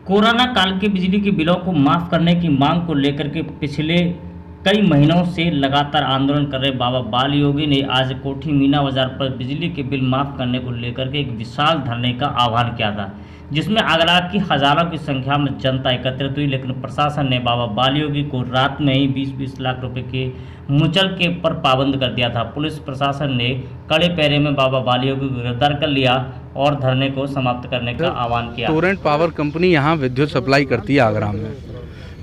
Corona काल के बिजली के बिलों को माफ करने की मांग को लेकर के पिछले कई महीनों से लगातार आंदोलन कर रहे बाबा बाल योगी ने आज कोठी मीना बाजार पर बिजली के बिल माफ करने को लेकर के एक विशाल धरने का आह्वान किया था, जिसमें आगरा की हजारों की संख्या में जनता एकत्रित हुई। लेकिन प्रशासन ने बाबा बाल योगी को रात में ही 20-20 लाख रुपए के मुचल के पर पाबंद कर दिया था। पुलिस प्रशासन ने कड़े पैरे में बाबा बाल योगी को गिरफ्तार कर लिया और धरने को समाप्त करने का आह्वान किया। टोरेंट पावर कंपनी यहाँ विद्युत सप्लाई करती है आगरा में।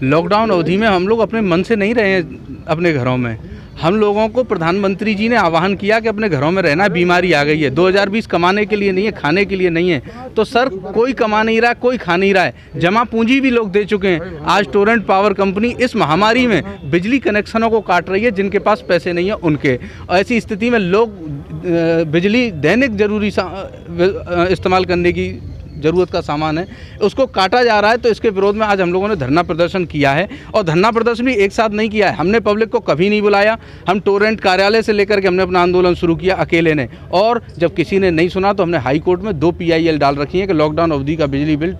लॉकडाउन अवधि में हम लोग अपने मन से नहीं रहे अपने घरों में। हम लोगों को प्रधानमंत्री जी ने आह्वान किया कि अपने घरों में रहना, बीमारी आ गई है। 2020 कमाने के लिए नहीं है, खाने के लिए नहीं है। तो सर कोई कमा नहीं रहा है, कोई खा नहीं रहा है। जमा पूंजी भी लोग दे चुके हैं। आज टोरेंट पावर कंपनी इस महामारी में बिजली कनेक्शनों को काट रही है जिनके पास पैसे नहीं है उनके। ऐसी स्थिति में लोग बिजली दैनिक जरूरी इस्तेमाल करने की ज़रूरत का सामान है, उसको काटा जा रहा है। तो इसके विरोध में आज हम लोगों ने धरना प्रदर्शन किया है। और धरना प्रदर्शन भी एक साथ नहीं किया है, हमने पब्लिक को कभी नहीं बुलाया। हम टोरेंट कार्यालय से लेकर के हमने अपना आंदोलन शुरू किया अकेले ने। और जब किसी ने नहीं सुना तो हमने हाई कोर्ट में 2 PIL डाल रखी है कि लॉकडाउन अवधि का बिजली बिल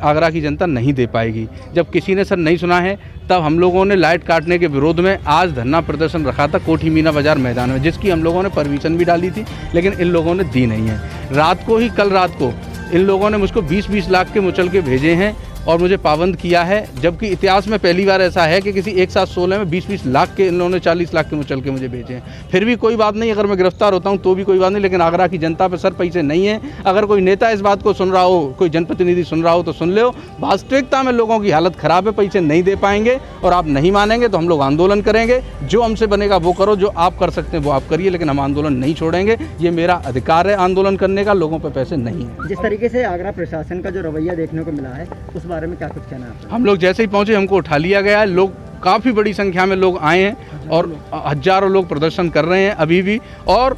आगरा की जनता नहीं दे पाएगी। जब किसी ने सर नहीं सुना है तब हम लोगों ने लाइट काटने के विरोध में आज धरना प्रदर्शन रखा था कोठी मीना बाजार मैदान में, जिसकी हम लोगों ने परमिशन भी डाली थी, लेकिन इन लोगों ने दी नहीं है। रात को ही, कल रात को इन लोगों ने मुझको 20-20 लाख के मुचल के भेजे हैं और मुझे पाबंद किया है। जबकि इतिहास में पहली बार ऐसा है कि किसी एक साथ 16 में 20-20 लाख के इन लोगों ने 40 लाख के मुचल के मुझे भेजे हैं। फिर भी कोई बात नहीं, अगर मैं गिरफ्तार होता हूं तो भी कोई बात नहीं, लेकिन आगरा की जनता पे सर पैसे नहीं है। अगर कोई नेता इस बात को सुन रहा हो, कोई जनप्रतिनिधि सुन रहा हो तो सुन लो। वास्तविकता में लोगों की हालत ख़राब है, पैसे नहीं दे पाएंगे और आप नहीं मानेंगे तो हम लोग आंदोलन करेंगे। जो हमसे बनेगा वो करो, जो आप कर सकते हैं वो आप करिए, लेकिन हम आंदोलन नहीं छोड़ेंगे। ये मेरा अधिकार है आंदोलन करने का, लोगों पर पैसे नहीं है। जिस तरीके से आगरा प्रशासन का जो रवैया देखने को मिला है उस बारे में क्या कुछ कहना है? हम लोग जैसे ही पहुंचे हमको उठा लिया गया है। लोग काफ़ी बड़ी संख्या में लोग आए हैं और हजारों लोग प्रदर्शन कर रहे हैं अभी भी। और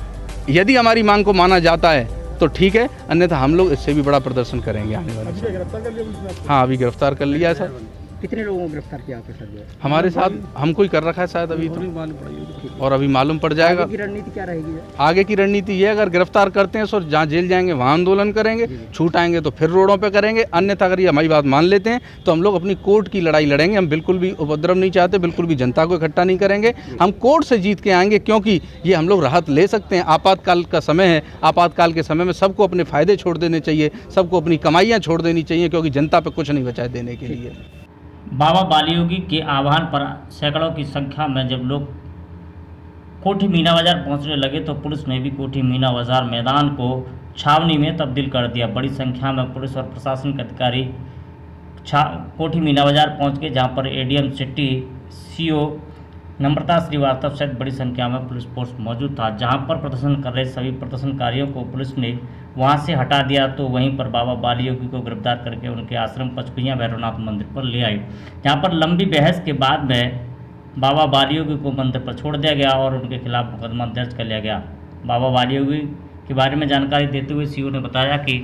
यदि हमारी मांग को माना जाता है तो ठीक है, अन्यथा हम लोग इससे भी बड़ा प्रदर्शन करेंगे आने वाले समय। हाँ, अभी गिरफ्तार कर लिया है सर। कितने लोगों को गिरफ्तार किया आपके साथ? हमारे साथ हमको ही कर रखा है शायद अभी तो, और अभी मालूम पड़ जाएगा। आगे की रणनीति क्या रहेगी? आगे की रणनीति ये, अगर गिरफ्तार करते हैं सर जहाँ जेल जाएंगे वहाँ आंदोलन करेंगे, छूट आएंगे तो फिर रोडों पे करेंगे। अन्यथा अगर ये हमारी बात मान लेते हैं तो हम लोग अपनी कोर्ट की लड़ाई लड़ेंगे। हम बिल्कुल भी उपद्रव नहीं चाहते, बिल्कुल भी जनता को इकट्ठा नहीं करेंगे। हम कोर्ट से जीत के आएंगे, क्योंकि ये हम लोग राहत ले सकते हैं। आपातकाल का समय है, आपातकाल के समय में सबको अपने फ़ायदे छोड़ देने चाहिए, सबको अपनी कमाइयाँ छोड़ देनी चाहिए, क्योंकि जनता पर कुछ नहीं बचाए देने के लिए। बाबा बाल योगी के आह्वान पर सैकड़ों की संख्या में जब लोग कोठी मीना बाजार पहुंचने लगे तो पुलिस ने भी कोठी मीना बाजार मैदान को छावनी में तब्दील कर दिया। बड़ी संख्या में पुलिस और प्रशासन के अधिकारी कोठी मीना बाजार पहुंच गए, जहां पर ADM सिटी CO नम्रता श्रीवास्तव सहित बड़ी संख्या में पुलिस फोर्स मौजूद था। जहां पर प्रदर्शन कर रहे सभी प्रदर्शनकारियों को पुलिस ने वहां से हटा दिया, तो वहीं पर बाबा बाल योगी को गिरफ्तार करके उनके आश्रम पचकुइयाँ भैरवनाथ मंदिर पर ले आई। जहां पर लंबी बहस के बाद में बाबा बाल योगी को मंदिर पर छोड़ दिया गया और उनके खिलाफ मुकदमा दर्ज कर लिया गया। बाबा बाल योगी के बारे में जानकारी देते हुए CO ने बताया कि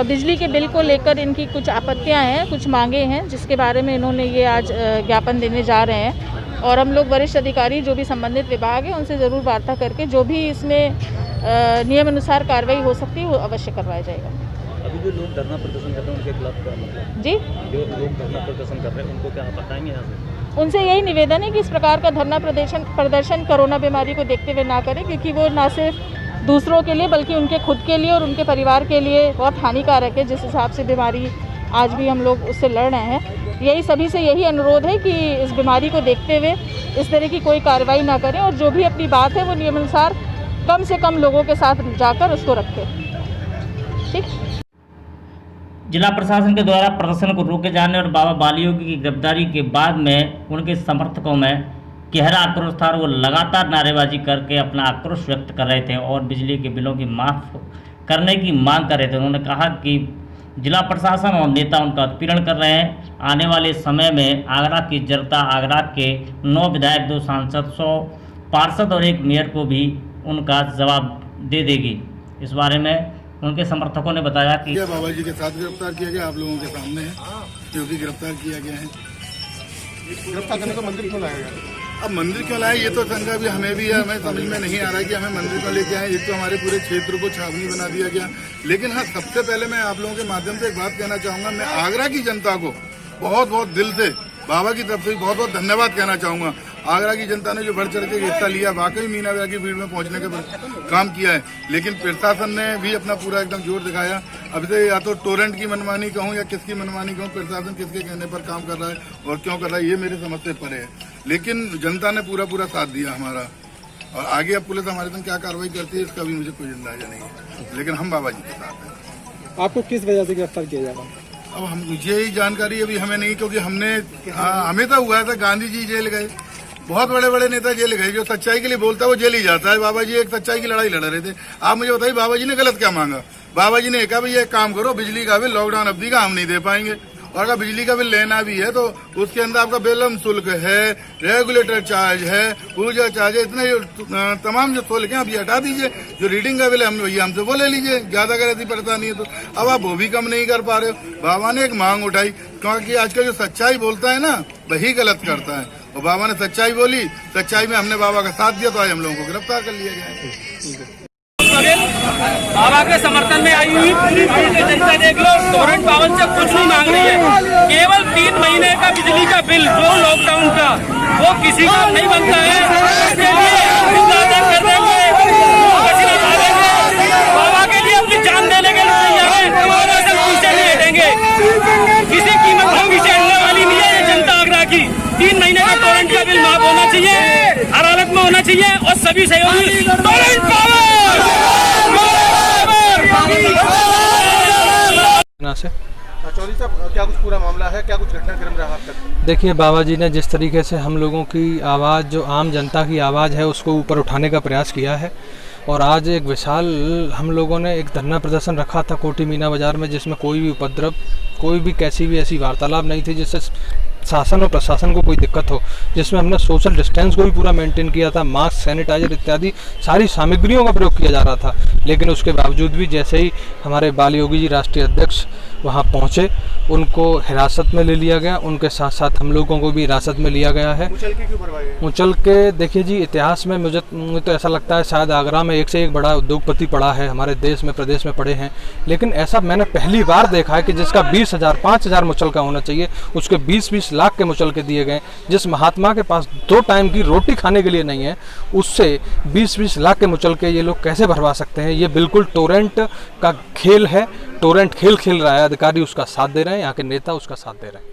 बिजली के बिल को लेकर इनकी कुछ आपत्तियां हैं, कुछ मांगे हैं, जिसके बारे में इन्होंने ये आज ज्ञापन देने जा रहे हैं। और हम लोग वरिष्ठ अधिकारी जो भी संबंधित विभाग है उनसे ज़रूर वार्ता करके जो भी इसमें नियम अनुसार कार्रवाई हो सकती है वो अवश्य करवाया जाएगा। अभी जो लोग धरना प्रदर्शन कर रहे हैं उनके खिलाफ क्या मतलब? जी, जो लोग धरना प्रदर्शन कर रहे हैं उनको क्या बताएंगे यहाँ से? उनसे यही निवेदन है कि इस प्रकार का धरना प्रदर्शन कोरोना बीमारी को देखते हुए ना करें, क्योंकि वो ना सिर्फ दूसरों के लिए बल्कि उनके खुद के लिए और उनके परिवार के लिए बहुत हानिकारक है। जिस हिसाब से बीमारी आज भी हम लोग उससे लड़ रहे हैं, यही सभी से यही अनुरोध है कि इस बीमारी को देखते हुए इस तरह की कोई कार्रवाई ना करें और जो भी अपनी बात है वो नियमानुसार कम से कम लोगों के साथ जाकर उसको रखें। ठीक। जिला प्रशासन के द्वारा प्रदर्शन को रोके जाने और बाबा बाल योगी की गिरफ्तारी के बाद में उनके समर्थकों में गहरा आक्रोश था। वो लगातार नारेबाजी करके अपना आक्रोश व्यक्त कर रहे थे और बिजली के बिलों की माफ़ करने की मांग कर रहे थे। उन्होंने कहा कि जिला प्रशासन और नेता उनका उत्पीड़न कर रहे हैं। आने वाले समय में आगरा की जनता आगरा के 9 विधायक, 2 सांसद, 100 पार्षद और 1 मेयर को भी उनका जवाब दे देगी। इस बारे में उनके समर्थकों ने बताया कि बाबा जी के साथ गिरफ्तार किया गया, आप लोगों के सामने है, क्योंकि गिरफ्तार किया गया है। गिरफ्तार करने को मंदिर क्यों लाया गया? अब मंदिर क्यों लाए ये तो शंका भी हमें भी है, हमें समझ में नहीं आ रहा है कि हमें मंदिर क्यों लेके आए। एक तो हमारे पूरे क्षेत्र को छावनी बना दिया गया। लेकिन हाँ, सबसे पहले मैं आप लोगों के माध्यम से एक बात कहना चाहूँगा, मैं आगरा की जनता को बहुत बहुत दिल से बाबा की तरफ से बहुत बहुत धन्यवाद कहना चाहूँगा। आगरा की जनता ने जो बढ़ चढ़ के हिस्सा लिया, वाकई मीना बाजार की भीड़ में पहुंचने का काम किया है। लेकिन प्रशासन ने भी अपना पूरा एकदम जोर दिखाया। अब से या तो टोरेंट की मनमानी कहूँ या किसकी मनमानी कहूँ, प्रशासन किसके कहने पर काम कर रहा है और क्यों कर रहा है ये मेरे समझ से परे है। लेकिन जनता ने पूरा साथ दिया हमारा, और आगे अब पुलिस हमारे संग क्या कार्रवाई करती है इसका भी मुझे कोई अंदाजा नहीं है। लेकिन हम बाबा जी के साथ हैं। आपको किस वजह से गिरफ्तार किया जा रहा है? अब हम मुझे ही जानकारी अभी हमें नहीं, क्योंकि हमें तो हुआ था गांधी जी जेल गए, बहुत बड़े बड़े नेता जेल गए। जो सच्चाई के लिए बोलता है वो जेल ही जाता है। बाबा जी एक सच्चाई की लड़ाई लड़ रहे थे। आप मुझे बताइए बाबा जी ने गलत क्या मांगा? बाबा जी ने कहा भाई एक काम करो, बिजली का बिल लॉकडाउन अवधि का हम नहीं दे पाएंगे, और अगर बिजली का बिल लेना भी है तो उसके अंदर आपका बेलम शुल्क है, रेगुलेटर चार्ज है, पूजा चार्ज है, इतने तमाम जो शुल्क हैं आप ये हटा दीजिए। जो रीडिंग का बिल है भैया हमसे वो ले लीजिए, ज्यादा अगर ऐसी परेशानी है तो। अब आप वो भी कम नहीं कर पा रहे हो। बाबा ने एक मांग उठाई, क्योंकि आजकल जो सच्चाई बोलता है ना वही गलत करता है, और बाबा ने सच्चाई बोली, सच्चाई में हमने बाबा का साथ दिया, तो आज हम लोगों को गिरफ्तार कर लिया गया। बाबा के समर्थन में आई हुई पूरी जनता देख लो, टोरेंट पावन से कुछ नहीं मांग रही है। केवल 3 महीने का बिजली का बिल जो लॉकडाउन का, वो किसी का नहीं बनता है। इसके लिए कर देंगे, बाबा के लिए अपनी जान देने के लिए तैयार है, पीछे नहीं हटेंगे। किसी कीमत पर पीछे हटने वाली नहीं है ये जनता आगरा की। 3 महीने का टोरेंट का बिल माफ होना चाहिए, हर हालत में होना चाहिए, और सभी सहयोगी टोरेंट पावर से। चौधरी साहब, क्या कुछ पूरा मामला है, क्या कुछ घटनाक्रम रहा अब तक? देखिए, बाबा जी ने जिस तरीके से हम लोगों की आवाज़, जो आम जनता की आवाज़ है, उसको ऊपर उठाने का प्रयास किया है। और आज एक विशाल हम लोगों ने एक धरना प्रदर्शन रखा था कोठी मीना बाज़ार में, जिसमें कोई भी उपद्रव, कोई भी कैसी भी ऐसी वार्तालाप नहीं थी जिससे शासन और प्रशासन को कोई दिक्कत हो, जिसमें हमने सोशल डिस्टेंस को भी पूरा मेंटेन किया था, मास्क, सैनिटाइजर इत्यादि सारी सामग्रियों का प्रयोग किया जा रहा था। लेकिन उसके बावजूद भी जैसे ही हमारे बाल योगी जी राष्ट्रीय अध्यक्ष वहां पहुंचे, उनको हिरासत में ले लिया गया, उनके साथ साथ हम लोगों को भी हिरासत में लिया गया है। मुचल के देखिए जी, इतिहास में मुझे तो ऐसा लगता है शायद आगरा में एक से एक बड़ा उद्योगपति पड़ा है, हमारे देश में, प्रदेश में पड़े हैं, लेकिन ऐसा मैंने पहली बार देखा है कि जिसका 20,000 5,000 मुचल का होना चाहिए, उसके 20-20 लाख के मुचल के दिए गए। जिस महात्मा के पास 2 टाइम की रोटी खाने के लिए नहीं है, उससे 20-20 लाख के मुचल के ये लोग कैसे भरवा सकते हैं? ये बिल्कुल टोरेंट का खेल है, टोरेंट खेल खेल रहा है। अधिकारी उसका साथ दे रहे हैं, यहाँ के नेता उसका साथ दे रहे हैं।